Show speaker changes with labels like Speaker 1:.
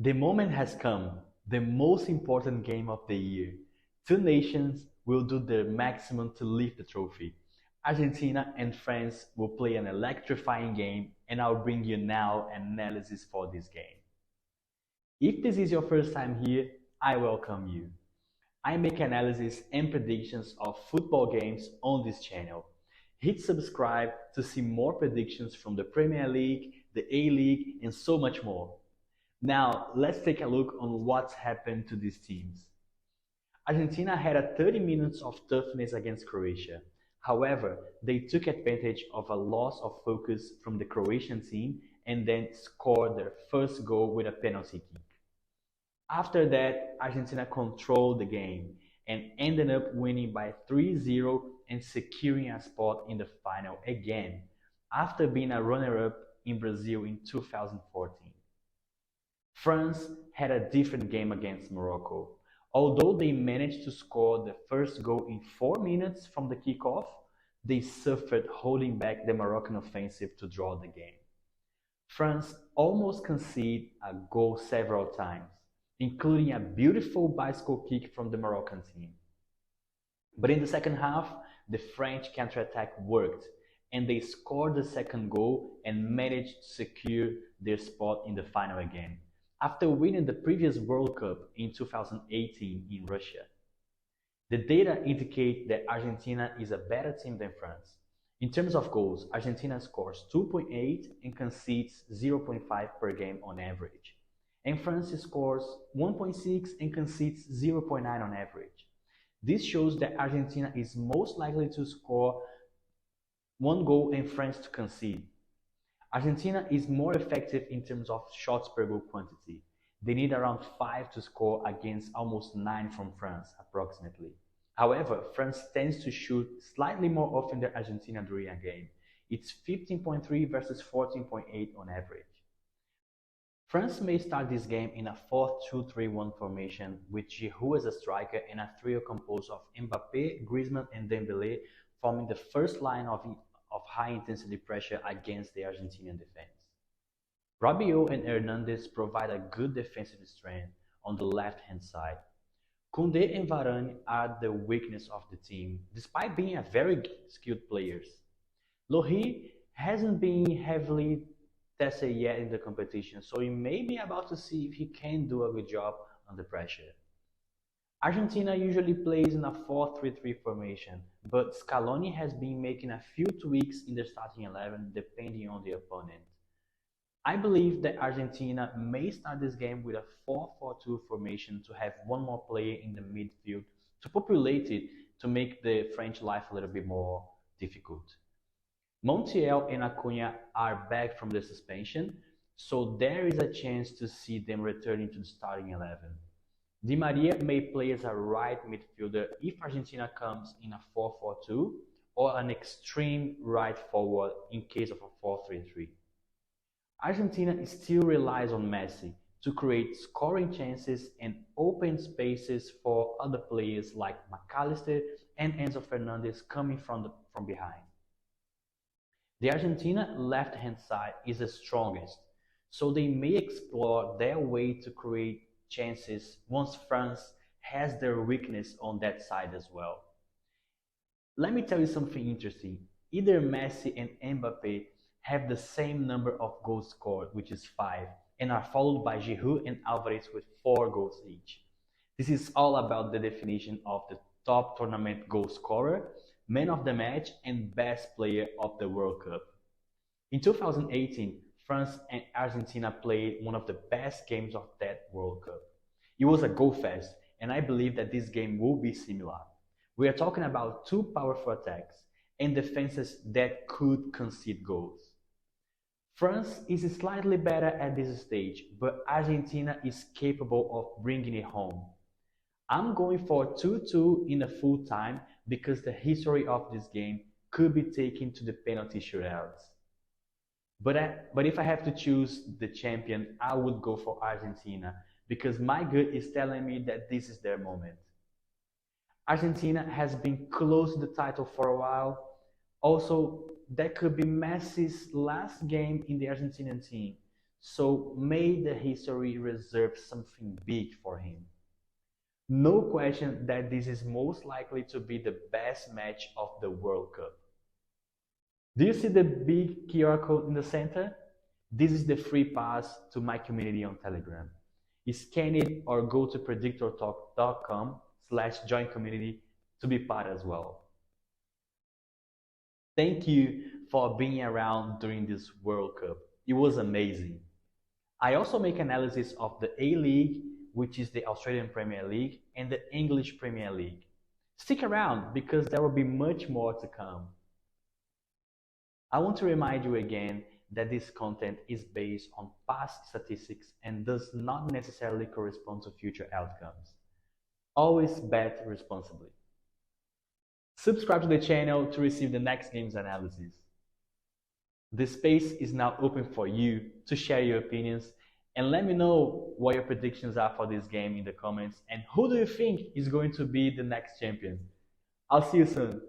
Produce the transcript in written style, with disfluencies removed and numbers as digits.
Speaker 1: The moment has come, the most important game of the year. Two nations will do their maximum to lift the trophy. Argentina and France will play an electrifying game, and I'll bring you now an analysis for this game. If this is your first time here, I welcome you. I make analysis and predictions of football games on this channel. Hit subscribe to see more predictions from the Premier League, the A-League, and so much more. Now, let's take a look on what's happened to these teams. Argentina had a 30 minutes of toughness against Croatia. However, they took advantage of a loss of focus from the Croatian team and then scored their first goal with a penalty kick. After that, Argentina controlled the game and ended up winning by 3-0 and securing a spot in the final again, after being a runner-up in Brazil in 2014. France had a different game against Morocco. Although they managed to score the first goal in 4 minutes from the kickoff, they suffered holding back the Moroccan offensive to draw the game. France almost conceded a goal several times, including a beautiful bicycle kick from the Moroccan team. But in the second half, the French counterattack worked, and they scored the second goal and managed to secure their spot in the final again, after winning the previous World Cup in 2018 in Russia. The data indicate that Argentina is a better team than France. In terms of goals, Argentina scores 2.8 and concedes 0.5 per game on average. And France scores 1.6 and concedes 0.9 on average. This shows that Argentina is most likely to score one goal and France to concede. Argentina is more effective in terms of shots per goal quantity. They need around 5 to score against almost 9 from France, approximately. However, France tends to shoot slightly more often than Argentina during a game. It's 15.3 versus 14.8 on average. France may start this game in a 4-2-3-1 formation with Giroud as a striker and a trio composed of Mbappé, Griezmann and Dembélé forming the first line of high-intensity pressure against the Argentinian defense. Rabiot and Hernandez provide a good defensive strength on the left-hand side. Koundé and Varane are the weakness of the team, despite being a very skilled players. Lohri hasn't been heavily tested yet in the competition, so he may be about to see if he can do a good job under pressure. Argentina usually plays in a 4-3-3 formation, but Scaloni has been making a few tweaks in their starting 11 depending on the opponent. I believe that Argentina may start this game with a 4-4-2 formation to have one more player in the midfield to populate it to make the French life a little bit more difficult. Montiel and Acuna are back from the suspension, so there is a chance to see them returning to the starting 11. Di Maria may play as a right midfielder if Argentina comes in a 4-4-2 or an extreme right forward in case of a 4-3-3. Argentina still relies on Messi to create scoring chances and open spaces for other players like McAllister and Enzo Fernandez coming from behind. The Argentina left-hand side is the strongest, so they may explore their way to create chances once France has their weakness on that side as well. Let me tell you something interesting. Either Messi and Mbappé have the same number of goals scored, which is 5, and are followed by Giroud and Alvarez with 4 goals each. This is all about the definition of the top tournament goal scorer, man of the match, and best player of the World Cup. In 2018, France and Argentina played one of the best games of that World Cup. It was a goal fest, and I believe that this game will be similar. We are talking about two powerful attacks and defenses that could concede goals. France is slightly better at this stage, but Argentina is capable of bringing it home. I'm going for 2-2 in the full time because the history of this game could be taken to the penalty shootouts. But if I have to choose the champion, I would go for Argentina because my gut is telling me that this is their moment. Argentina has been close to the title for a while. Also, that could be Messi's last game in the Argentinian team. So may the history reserve something big for him. No question that this is most likely to be the best match of the World Cup. Do you see the big QR code in the center? This is the free pass to my community on Telegram. Scan it or go to predictortalk.com/join community to be part as well. Thank you for being around during this World Cup. It was amazing. I also make analysis of the A-League, which is the Australian Premier League, and the English Premier League. Stick around because there will be much more to come. I want to remind you again that this content is based on past statistics and does not necessarily correspond to future outcomes. Always bet responsibly. Subscribe to the channel to receive the next game's analysis. The space is now open for you to share your opinions and let me know what your predictions are for this game in the comments and who do you think is going to be the next champion. I'll see you soon.